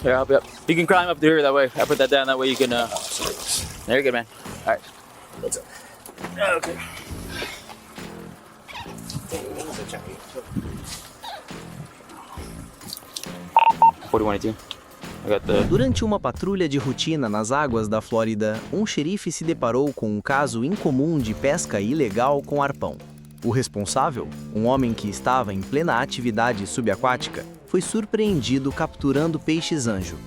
Here, I'll help you up. You can climb up here that way. I put that down that way you can. There you go, man. All right. What's up? Okay. Durante uma patrulha de rotina nas águas da Flórida, um xerife se deparou com um caso incomum de pesca ilegal com arpão. O responsável, um homem que estava em plena atividade subaquática, foi surpreendido capturando peixes-anjo,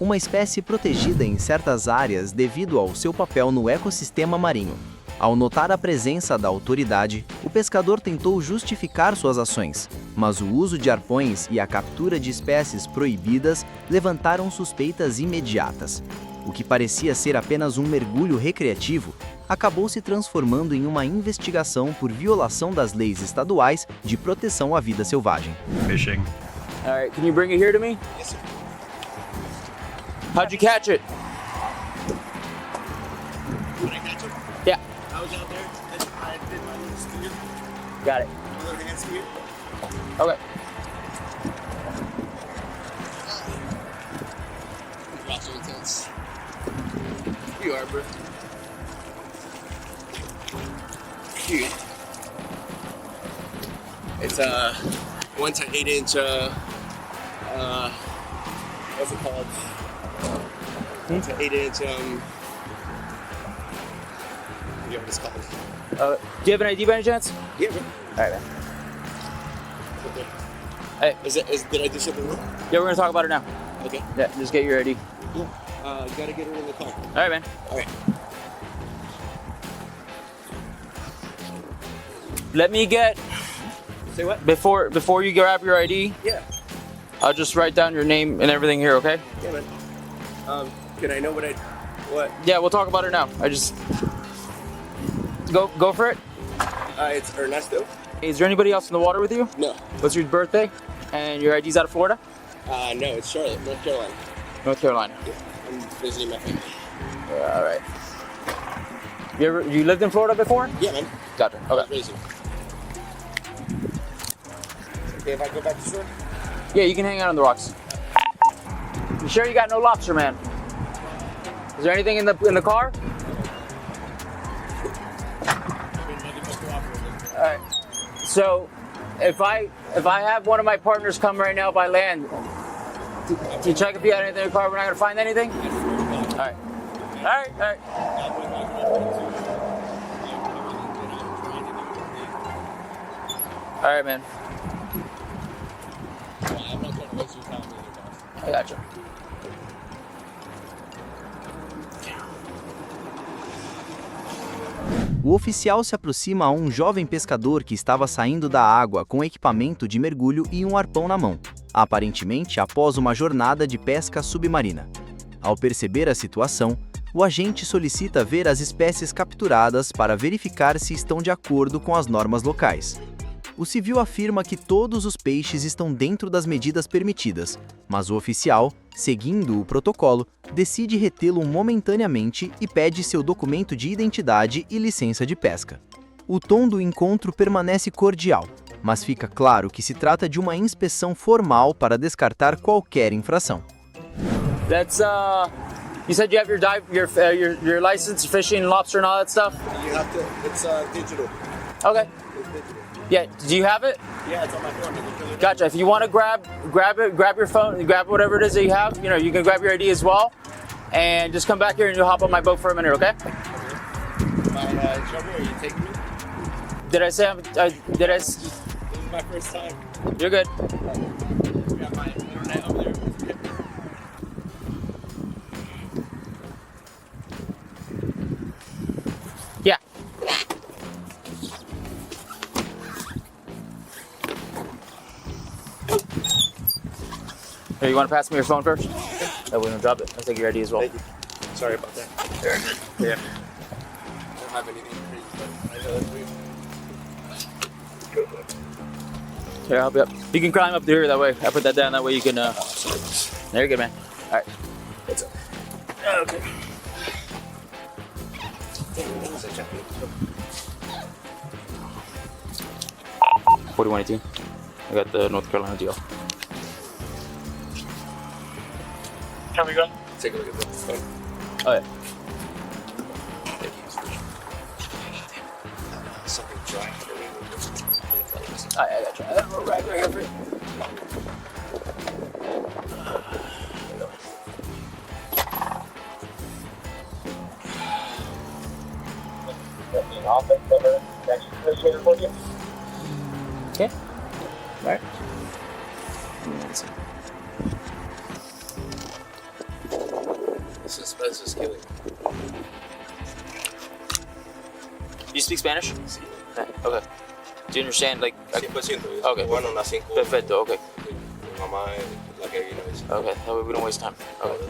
uma espécie protegida em certas áreas devido ao seu papel no ecossistema marinho. Ao notar a presença da autoridade, o pescador tentou justificar suas ações, mas o uso de arpões e a captura de espécies proibidas levantaram suspeitas imediatas. O que parecia ser apenas um mergulho recreativo, acabou se transformando em uma investigação por violação das leis estaduais de proteção à vida selvagem. Fishing. All right, can you bring it here to me? Yes, sir. How'd you catch it? Did I catch it? Yeah, I was out there. I did my little spear, got it. my little hand spear. Okay. Lots of intense. You are, bro. Cute. It's 1 to 8 inch. What's it called? 1 to 8 inch. I forget what it's called. Do you have an ID by any chance? Yeah, bro. All right, man. Okay. Hey. Did I do something wrong? Yeah, we're gonna talk about it now. Okay. Yeah, just get your ID. Yeah. You gotta get her in the car. All right, man. All right. Let me get Say what? before you grab your ID. Yeah. I'll just write down your name and everything here, okay? Yeah, man. Can I know what? Yeah, we'll talk about it now. I just go for it. It's Ernesto. Is there anybody else in the water with you? No. What's your birthday? And your ID's out of Florida? No, it's Charlotte, North Carolina. North Carolina. I'm visiting my family. All right. You lived in Florida before? Yeah, man. Gotcha. I was Okay. raising. Okay, if I go back to shore? Yeah, you can hang out on the rocks. You sure you got no lobster, man? Is there anything in the car? All right. So, if I have one of my partners come right now by land to check if you had anything in the car, we're not gonna find anything. All right. All right. All right. All right, man. I'm not trying to waste your time either, I gotcha. O oficial se aproxima a um jovem pescador que estava saindo da água com equipamento de mergulho e um arpão na mão, aparentemente após uma jornada de pesca submarina. Ao perceber a situação, o agente solicita ver as espécies capturadas para verificar se estão de acordo com as normas locais. O civil afirma que todos os peixes estão dentro das medidas permitidas, mas o oficial, seguindo o protocolo, decide retê-lo momentaneamente e pede seu documento de identidade e licença de pesca. O tom do encontro permanece cordial, mas fica claro que se trata de uma inspeção formal para descartar qualquer infração. That's you said you have your license, fishing, lobster, and all that stuff. You have to. It's digital. Okay. It's digital. Yeah. Do you have it? Yeah, it's on my phone. Gotcha. If you want to grab it, grab your phone, grab whatever it is that you have. You know, you can grab your ID as well, and just come back here and you'll hop on my boat for a minute, okay? Am I in trouble? Are you taking me? Did I say? This is my first time. You're good. I got my internet over there. Yeah. Here, you want to pass me your phone first? That way we don't drop it. I'll take your ID as well. Thank you. Sorry about that. Very good. Yeah. I don't have anything crazy, but I know that's weird. Here, I'll help you up. You can climb up here that way. I put that down that way you can. There you go, man. All right. What's up? Okay. 4118. I got the North Carolina deal. Can we go? Take a look at the phone. Oh yeah. Something dry. I got you. I have a rag right here for you. Okay. Right. Suspense is killing. You speak Spanish? Okay. Do you understand? Like, 100%. Okay. Bueno, nací en Cuba. perfecto. Okay. Mi mamá es la que vino. Okay. That way we don't waste time. Okay.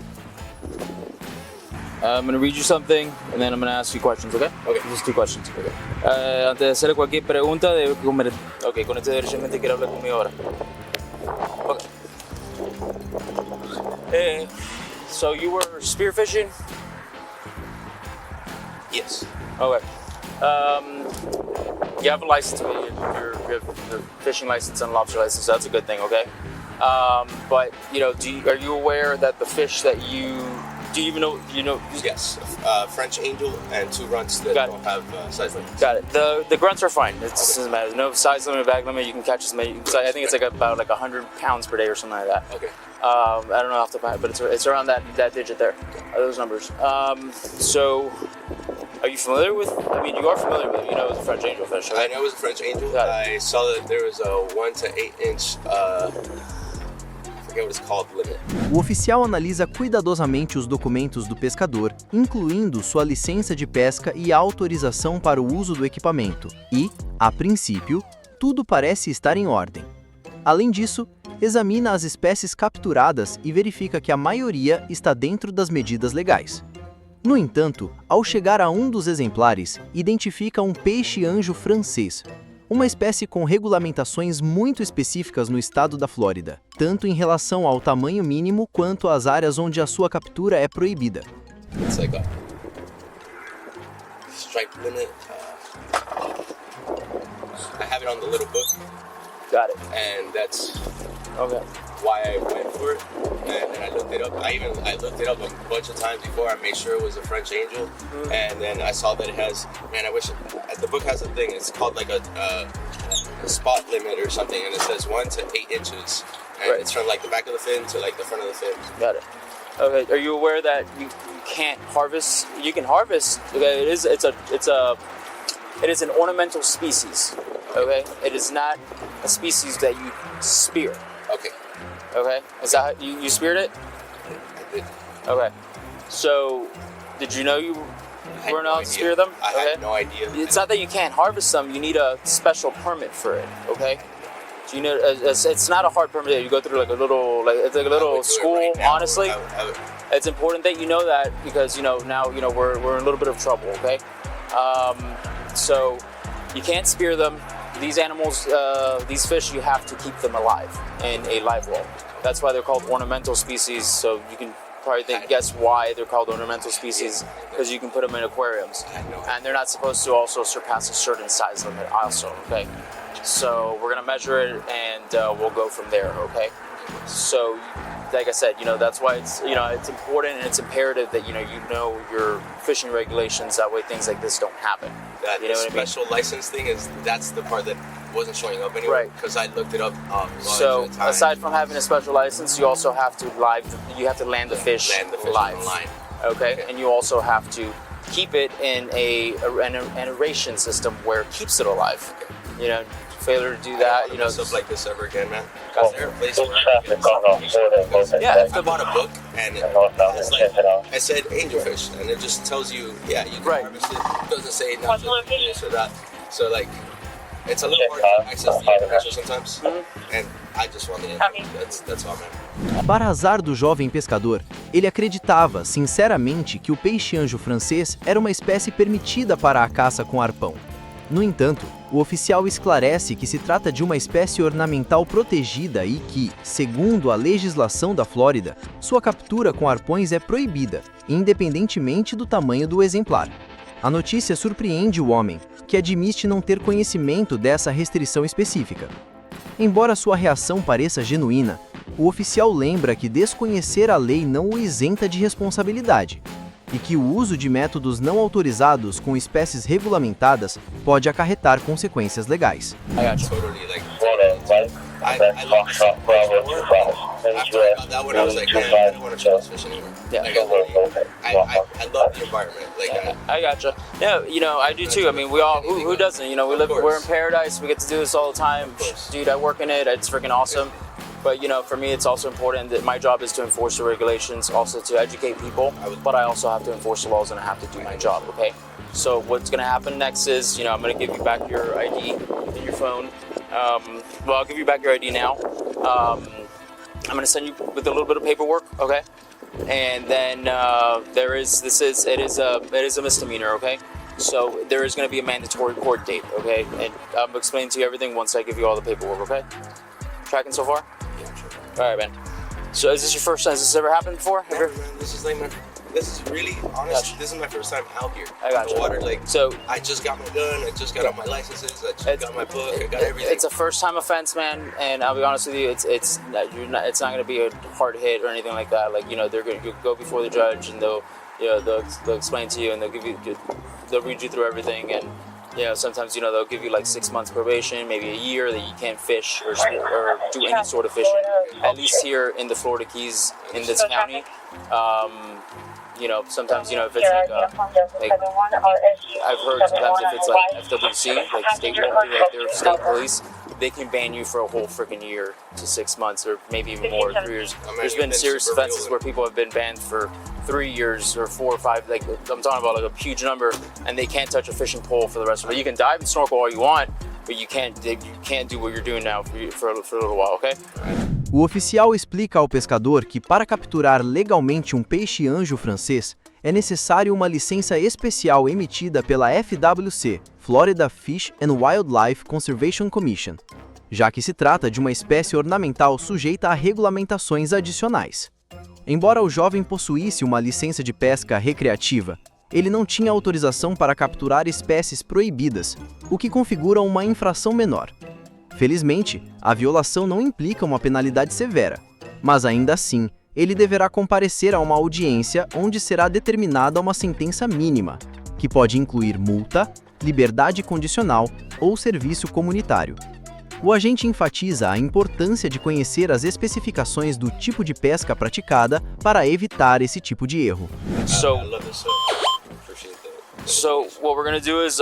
I'm gonna read you something, and then I'm gonna ask you questions. Okay? Okay. Just 2 questions. Okay. Antes de hacer cualquier pregunta, debe comer. Okay. Con este derechamente quiere hablar conmigo ahora. Okay. So you were spearfishing? Yes. Okay. You have a license, you have your fishing license and lobster license, so that's a good thing, okay? But, you know, are you aware that the fish that do you even know, Yes. French angel and 2 runts that Got it. don't have size limits. Got it. The grunts are fine. It doesn't matter. No size limit, bag limit. You can catch as many. So I think it's like about 100 pounds per day or something like that. Okay. I don't know off the top of my head, but it's around that digit there, those numbers. So, are you familiar with? I mean, you are familiar with it. You know, it's a French angel fish. I Right? know it was a French angel. Got it. I saw that there was a 1 to 8 inch, I forget what it's called, limit. O oficial analisa cuidadosamente os documentos do pescador, incluindo sua licença de pesca e autorização para o uso do equipamento. E, a princípio, tudo parece estar em ordem. Além disso, examina as espécies capturadas e verifica que a maioria está dentro das medidas legais. No entanto, ao chegar a um dos exemplares, identifica um peixe-anjo francês, uma espécie com regulamentações muito específicas no estado da Flórida, tanto em relação ao tamanho mínimo quanto às áreas onde a sua captura é proibida. It's like a stripe limit. I have it on the little book, Got it. and that's Okay. why I went for it. And then I looked it up. I looked it up a bunch of times before. I made sure it was a French angel, and then I saw that it has. Man, I wish the book has a thing. It's called like a spot limit or something, and it says 1 to 8 inches, and Right. it's from like the back of the fin to like the front of the fin. Got it. Okay. Are you aware that you can't harvest? You can harvest. Okay. It is an ornamental species. Okay. It is not a species that you spear. Okay. Okay. Is that you speared it? I did. Okay. So, did you know you I had weren't no allowed to idea. spear them? I Okay. had no idea. It's not that you can't harvest them. You need a special permit for it. Okay. So you know, it's not a hard permit. You go through it's like a I little would do it school. right now. Honestly, I would- it's important that you know that because now we're in a little bit of trouble. Okay. So you can't spear them. These animals, these fish, you have to keep them alive in a live well. That's why they're called ornamental species. So you can probably guess why they're called ornamental species, because you can put them in aquariums. I know. And they're not supposed to also surpass a certain size limit also, okay? So we're gonna measure it and we'll go from there, okay? So, like I said, that's why it's important and it's imperative that you know your fishing regulations. That way things like this don't happen. That You know what I mean? special license thing that's the part that wasn't showing up anywhere, Right. because I looked it up a bunch So of times. aside from having a special license, you also have to land the fish live. online. Okay? Okay. And you also have to keep it in an aeration system where it keeps it alive. Failure to do that, I don't mess up like this ever again, man. Well, Is there a place where I can get Yeah, I bought a book and it's like I said angelfish, and it just tells you, yeah, you can Right. harvest it. It doesn't say not to do this or that. So like, it's a little hard to access the information sometimes, and I just want the info. That's all, man. Para azar do jovem pescador, ele acreditava, sinceramente, que o peixe-anjo francês era uma espécie permitida para a caça com arpão. No entanto, o oficial esclarece que se trata de uma espécie ornamental protegida e que, segundo a legislação da Flórida, sua captura com arpões é proibida, independentemente do tamanho do exemplar. A notícia surpreende o homem, que admite não ter conhecimento dessa restrição específica. Embora sua reação pareça genuína, o oficial lembra que desconhecer a lei não o isenta de responsabilidade, e que o uso de métodos não autorizados com espécies regulamentadas pode acarretar consequências legais. Totally, like, I love fishing. After I got that one, I was like, man, I don't want to try this fishing anymore. Yeah. Like, I love the environment. Like, I gotcha. Yeah, you know, I do too. I mean, we all, who doesn't? You know, we're in paradise. We get to do this all the time. Dude, I work in it. It's freaking awesome. But, you know, for me, it's also important that my job is to enforce the regulations, also to educate people. But I also have to enforce the laws and I have to do my job, okay? So what's going to happen next is, you know, I'm going to give you back your ID and your phone. Well, I'll give you back your ID now. I'm going to send you with a little bit of paperwork, okay? And then it is a misdemeanor, okay? So there is going to be a mandatory court date, okay? And I'm explaining to you everything once I give you all the paperwork, okay? Tracking so far? yeah, sure. All right, man. So is this your first time? Has this ever happened before? Yeah, man, this is really, honestly, Gotcha. this is my first time out here. I got the you. water, like, So I just got my gun, I just got all my licenses, I just got my book, I got everything. it's a first-time offense, man, and I'll be honest with you, it's not going to be a hard hit or anything like that. Like, you know, they're going to go before the judge and they'll explain to you and they'll read you through everything. And you know, sometimes, you know, they'll give you like 6 months probation, maybe a year that you can't fish or do any sort of fishing. At least here in the Florida Keys, in this county, you know, sometimes, you know, if it's like I've heard sometimes if it's like FWC, like their state police, they can ban you for a whole freaking year to 6 months or maybe even more, 3 years. There's been serious offenses where people have been banned for 3 years or 4 or 5, like I'm talking about like a huge number, and they can't touch a fishing pole for the rest of it. You can dive and snorkel all you want, but you can't do what you're doing now for a little while, okay? O oficial explica ao pescador que para capturar legalmente um peixe-anjo francês, é necessário uma licença especial emitida pela FWC, Florida Fish and Wildlife Conservation Commission, já que se trata de uma espécie ornamental sujeita a regulamentações adicionais. Embora o jovem possuísse uma licença de pesca recreativa, ele não tinha autorização para capturar espécies proibidas, o que configura uma infração menor. Felizmente, a violação não implica uma penalidade severa, mas ainda assim, ele deverá comparecer a uma audiência onde será determinada uma sentença mínima, que pode incluir multa, liberdade condicional ou serviço comunitário. O agente enfatiza a importância de conhecer as especificações do tipo de pesca praticada para evitar esse tipo de erro. I love this stuff. Appreciate that. So what we're gonna do is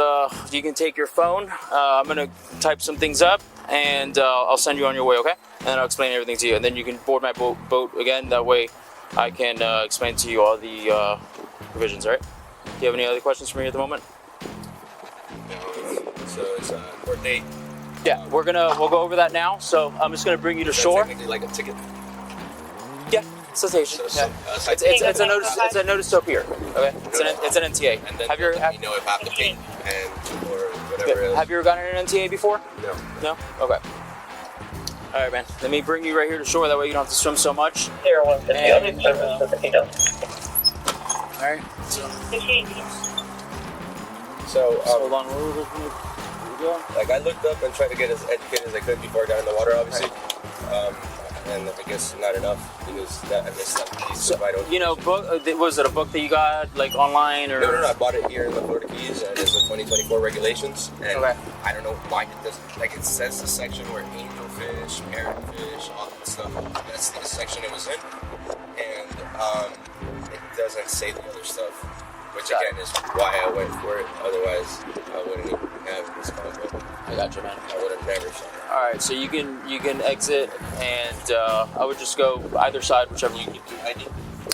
you can take your phone. I'm gonna type some things up, and I'll send you on your way, okay? And I'll explain everything to you, and then you can board my boat again. That way, I can explain to you all the provisions. All right? Do you have any other questions for me at the moment? No. So it's a court date. Yeah, we'll go over that now. So I'm just gonna bring you to Is that shore. technically like a ticket. Yeah, citation. So, Yeah. It's a notice. It's a notice to appear. Okay, it's an NTA. And then Have you let me know if I have to pay and or whatever else. have you ever gotten an NTA before? No. No? Okay. All right, man. Let me bring you right here to shore. That way you don't have to swim so much. And, all right. So Hold on. Where we go? like I looked up and tried to get as educated as I could before I got in the water, obviously. And I guess not enough because I missed that piece. So I don't. You know, was it a book that you got like online or? No. I bought it here in the Florida Keys, and it's the 2024 regulations. And Okay. I don't know why it doesn't. Like it says the section where angelfish, parrotfish, all that stuff. That's the section it was in, and it doesn't say the other stuff. Which Got again is why I went for it. Otherwise, I wouldn't even have this convo. I got you, man. I would have never shot it. All right, so you can exit, and I would just go either side, whichever you do.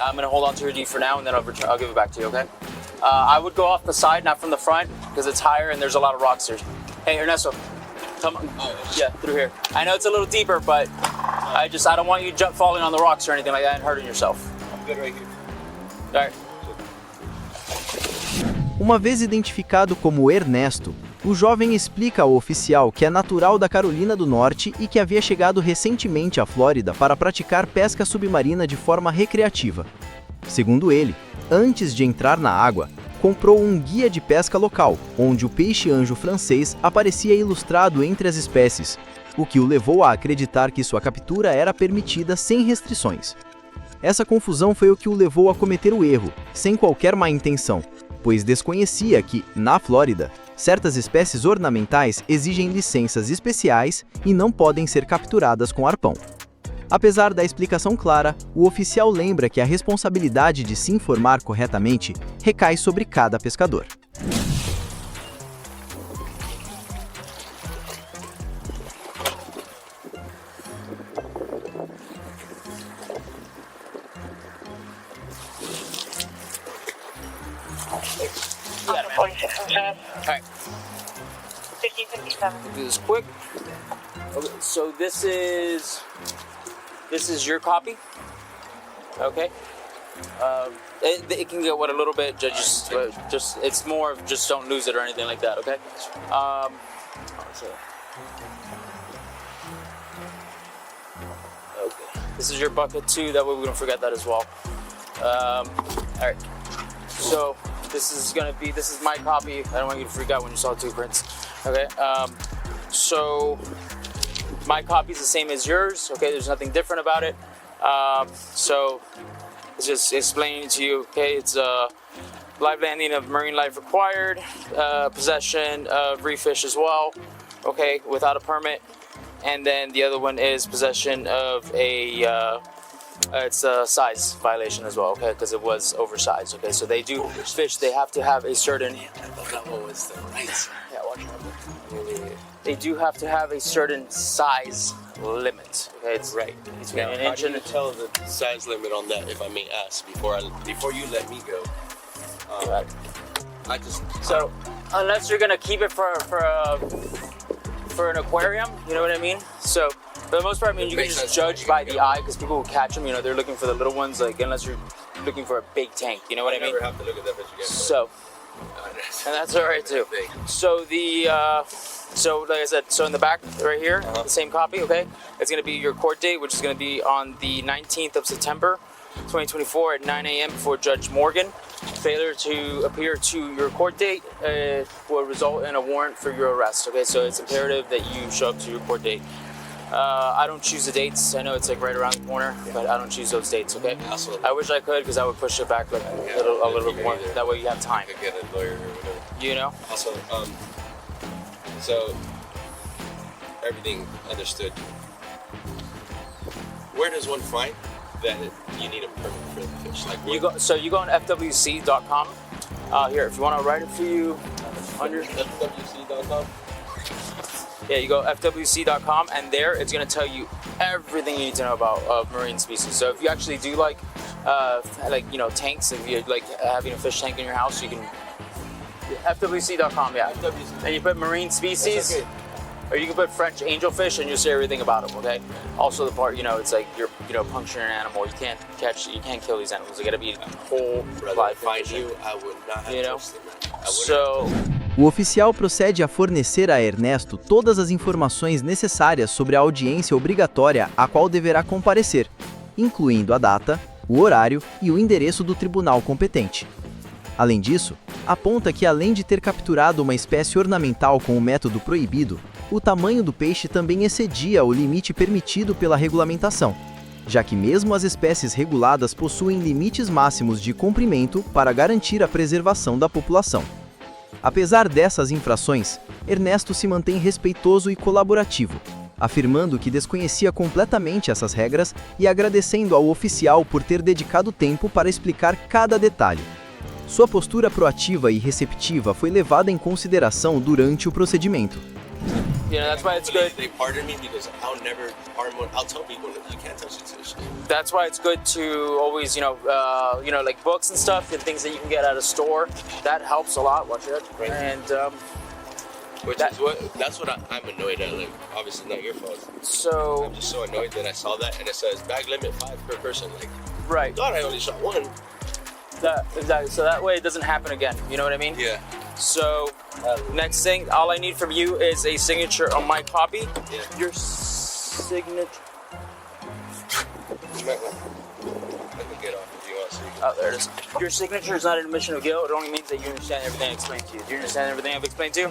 I'm gonna hold on to your ID for now, and then I'll give it back to you. Okay? I would go off the side, not from the front, because it's higher and there's a lot of rocks here. Hey, Ernesto, come on. Yeah, through here. I know it's a little deeper, but I don't want you falling on the rocks or anything like that and hurting yourself. I'm good right here. All right. Uma vez identificado como Ernesto, o jovem explica ao oficial que é natural da Carolina do Norte e que havia chegado recentemente à Flórida para praticar pesca submarina de forma recreativa. Segundo ele, antes de entrar na água, comprou um guia de pesca local, onde o peixe-anjo francês aparecia ilustrado entre as espécies, o que o levou a acreditar que sua captura era permitida sem restrições. Essa confusão foi o que o levou a cometer o erro, sem qualquer má intenção, pois desconhecia que, na Flórida, certas espécies ornamentais exigem licenças especiais e não podem ser capturadas com arpão. Apesar da explicação clara, o oficial lembra que a responsabilidade de se informar corretamente recai sobre cada pescador. Alright. 50-57. Do this quick. Okay, so this is your copy. Okay. It can get wet a little bit. Just it's more of just don't lose it or anything like that. Okay. Okay. This is your bucket too. That way we don't forget that as well. All right. So this is my copy. I don't want you to freak out when you saw two prints. Okay. So my copy is the same as yours. Okay. There's nothing different about it. So it's just explaining to you. Okay. It's live landing of marine life required, possession of reef fish as well. Okay, without a permit. And then the other one is possession of it's a size violation as well, okay, because it was oversized, okay, so they do fish, they have to have a certain, they do have to have a certain size limit, okay, it's Right. It's Now, an how inch do and you tell the size limit on that, if I may ask, before you let me go? Right. I just So unless you're gonna keep it for an aquarium, you know what I mean? So for the most part, I mean, you can just judge by the eye because people who catch them, you know, they're looking for the little ones, like unless you're looking for a big tank, you know what I mean? never have to look at that fish again. So, and that's all right too. So so like I said, so in the back right here, the same copy, okay? It's gonna be your court date, which is gonna be on the 19th of September, 2024 at 9 a.m. before Judge Morgan. Failure to appear to your court date will result in a warrant for your arrest, okay? So it's imperative that you show up to your court date. I don't choose the dates. I know it's like right around the corner, but I don't choose those dates, okay? Absolutely. I wish I could because I would push it back like a little bit more. That way you have time, I could get a lawyer or whatever. you know? Also, so everything understood. Where does one find that you need a permit for the fish? Like You go on FWC.com. Here, if you want to write it for you, under FWC.com. yeah, you go FWC.com, and there it's gonna tell you everything you need to know about marine species. So if you actually do like tanks, if you like having a fish tank in your house, you can FWC.com, yeah. And you put marine species, That's okay. or you can put French angelfish, and you'll see everything about them. Okay. Also the part, it's like you're puncturing an animal. You can't kill these animals. They gotta be whole. Brother, live if I fish. knew, I would not have You know? trusted that. I wouldn't So. O oficial procede a fornecer a Ernesto todas as informações necessárias sobre a audiência obrigatória a qual deverá comparecer, incluindo a data, o horário e o endereço do tribunal competente. Além disso, aponta que além de ter capturado uma espécie ornamental com o método proibido, o tamanho do peixe também excedia o limite permitido pela regulamentação, já que mesmo as espécies reguladas possuem limites máximos de comprimento para garantir a preservação da população. Apesar dessas infrações, Ernesto se mantém respeitoso e colaborativo, afirmando que desconhecia completamente essas regras e agradecendo ao oficial por ter dedicado tempo para explicar cada detalhe. Sua postura proativa e receptiva foi levada em consideração durante o procedimento. That's why it's good. They pardon me because I'll never harm one. I'll tell people that you can't touch the fish. That's why it's good to always, like books and stuff and things that you can get at a store. That helps a lot. Watch it. Right. And That's what I'm annoyed at. Like, obviously not your fault. so, I'm just so annoyed that I saw that and it says bag limit 5 per person. Like, right. I thought I only shot one. Exactly. So that way it doesn't happen again. You know what I mean? Yeah. So, next thing, all I need from you is a signature on my copy. Yeah. Your signature. You might want I can get off if you want. So you can... Oh, there it is. Your signature is not an admission of guilt. It only means that you understand everything I explained to you. Do you understand everything I've explained to you?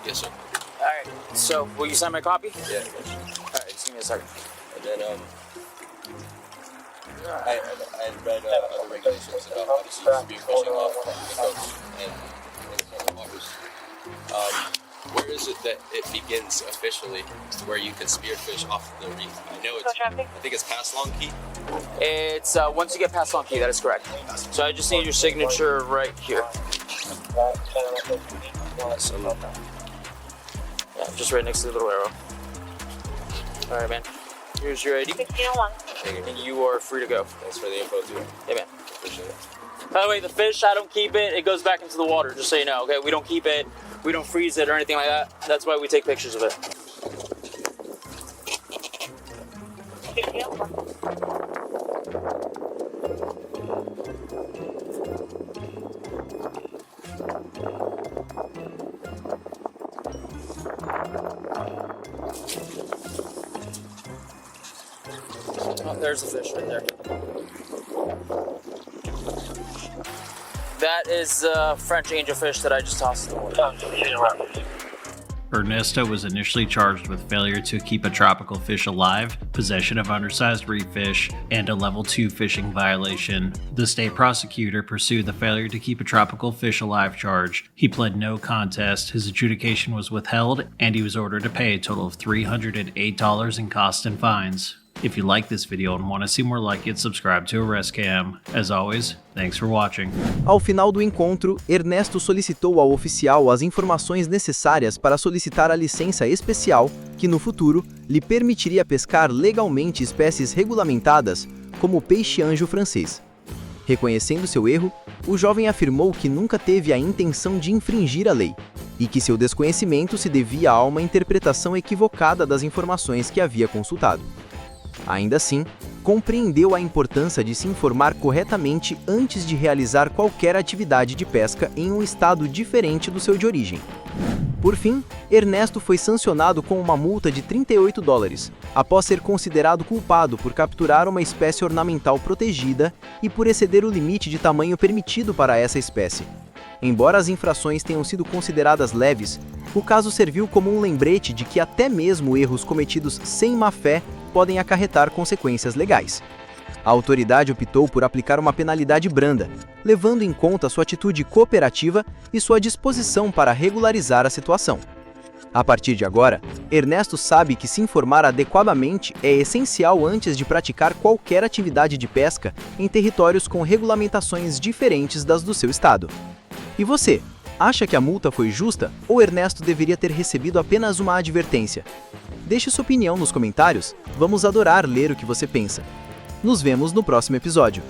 Yes, sir. All right. So, will you sign my copy? Yeah. All right, just give me a second. And then I read other regulations about obviously spearfishing off the coast and waters. Where is it that it begins officially, where you can spearfish off the reef? I know it's, I think it's past Long Key. It's once you get past Long Key, that is correct. So I just need your signature right here. Awesome. Yeah, just right next to the little arrow. All right, man. Here's your ID. Thank you. And you are free to go. Thanks for the info, too. Yeah, man. Appreciate it. By the way, the fish, I don't keep it. It goes back into the water, just so you know, okay? We don't keep it. We don't freeze it or anything like that. That's why we take pictures of it. Oh, there's the fish right there. That is French angelfish that I just tossed in the water. Ernesto was initially charged with failure to keep a tropical fish alive, possession of undersized reef fish, and a level 2 fishing violation. The state prosecutor pursued the failure to keep a tropical fish alive charge. He pled no contest, his adjudication was withheld, and he was ordered to pay a total of $308 in costs and fines. If you like this video and want to see more like it, subscribe to Arrest Cam. As always, thanks for watching. Ao final do encontro, Ernesto solicitou ao oficial as informações necessárias para solicitar a licença especial que, no futuro, lhe permitiria pescar legalmente espécies regulamentadas, como o peixe-anjo francês. Reconhecendo seu erro, o jovem afirmou que nunca teve a intenção de infringir a lei e que seu desconhecimento se devia a uma interpretação equivocada das informações que havia consultado. Ainda assim, compreendeu a importância de se informar corretamente antes de realizar qualquer atividade de pesca em um estado diferente do seu de origem. Por fim, Ernesto foi sancionado com uma multa de $38, após ser considerado culpado por capturar uma espécie ornamental protegida e por exceder o limite de tamanho permitido para essa espécie. Embora as infrações tenham sido consideradas leves, o caso serviu como um lembrete de que até mesmo erros cometidos sem má-fé podem acarretar consequências legais. A autoridade optou por aplicar uma penalidade branda, levando em conta sua atitude cooperativa e sua disposição para regularizar a situação. A partir de agora, Ernesto sabe que se informar adequadamente é essencial antes de praticar qualquer atividade de pesca em territórios com regulamentações diferentes das do seu estado. E você, acha que a multa foi justa ou Ernesto deveria ter recebido apenas uma advertência? Deixe sua opinião nos comentários, vamos adorar ler o que você pensa. Nos vemos no próximo episódio.